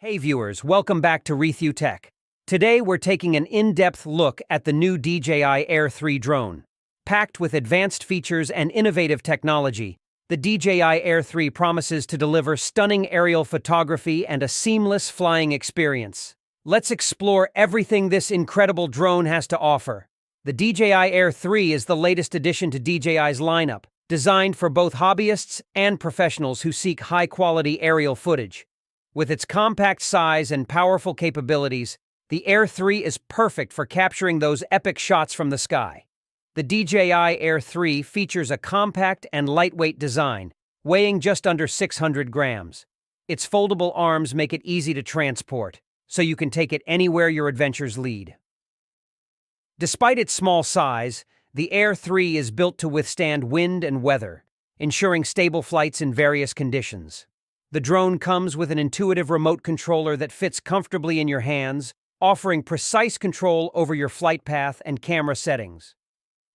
Hey viewers, welcome back to RETHEW Tech. Today we're taking an in-depth look at the new DJI Air 3 drone. Packed with advanced features and innovative technology, the DJI Air 3 promises to deliver stunning aerial photography and a seamless flying experience. Let's explore everything this incredible drone has to offer. The DJI Air 3 is the latest addition to DJI's lineup, designed for both hobbyists and professionals who seek high-quality aerial footage. With its compact size and powerful capabilities, the Air 3 is perfect for capturing those epic shots from the sky. The DJI Air 3 features a compact and lightweight design, weighing just under 600 grams. Its foldable arms make it easy to transport, so you can take it anywhere your adventures lead. Despite its small size, the Air 3 is built to withstand wind and weather, ensuring stable flights in various conditions. The drone comes with an intuitive remote controller that fits comfortably in your hands, offering precise control over your flight path and camera settings.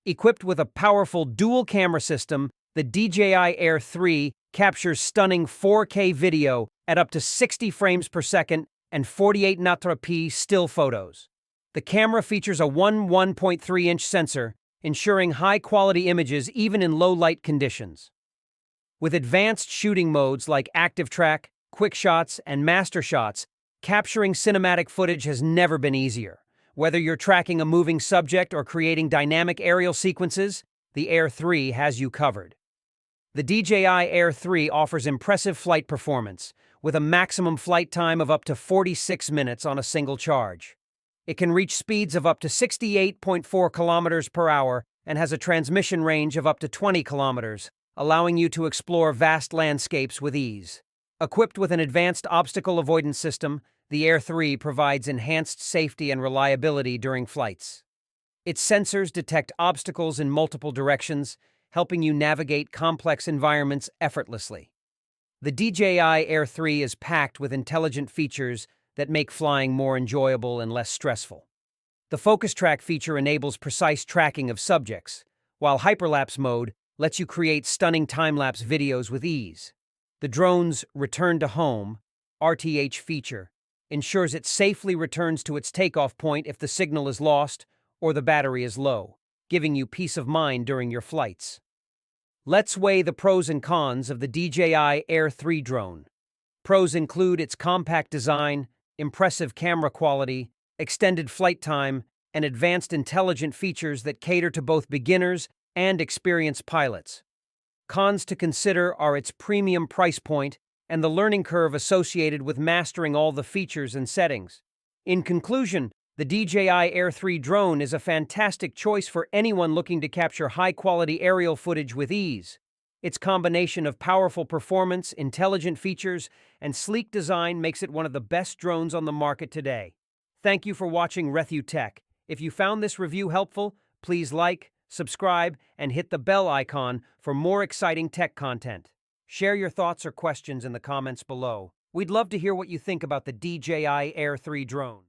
Equipped with a powerful dual camera system, the DJI Air 3 captures stunning 4K video at up to 60 frames per second and 48 np still photos. The camera features a 1.3-inch sensor, ensuring high-quality images even in low-light conditions. With advanced shooting modes like Active Track, Quick Shots, and Master Shots, capturing cinematic footage has never been easier. Whether you're tracking a moving subject or creating dynamic aerial sequences, the Air 3 has you covered. The DJI Air 3 offers impressive flight performance, with a maximum flight time of up to 46 minutes on a single charge. It can reach speeds of up to 68.4 kilometers per hour and has a transmission range of up to 20 kilometers, allowing you to explore vast landscapes with ease. Equipped with an advanced obstacle avoidance system, the Air 3 provides enhanced safety and reliability during flights. Its sensors detect obstacles in multiple directions, helping you navigate complex environments effortlessly. The DJI Air 3 is packed with intelligent features that make flying more enjoyable and less stressful. The Focus Track feature enables precise tracking of subjects, while Hyperlapse mode lets you create stunning time-lapse videos with ease. The drone's Return to Home (RTH) feature ensures it safely returns to its takeoff point if the signal is lost or the battery is low, giving you peace of mind during your flights. Let's weigh the pros and cons of the DJI Air 3 drone. Pros include its compact design, impressive camera quality, extended flight time, and advanced intelligent features that cater to both beginners and experienced pilots. Cons to consider are its premium price point and the learning curve associated with mastering all the features and settings. In conclusion, the DJI Air 3 drone is a fantastic choice for anyone looking to capture high-quality aerial footage with ease. Its combination of powerful performance, intelligent features, and sleek design makes it one of the best drones on the market today. Thank you for watching RETHEW Tech. If you found this review helpful, please like, subscribe, and hit the bell icon for more exciting tech content. Share your thoughts or questions in the comments below. We'd love to hear what you think about the DJI Air 3 drone.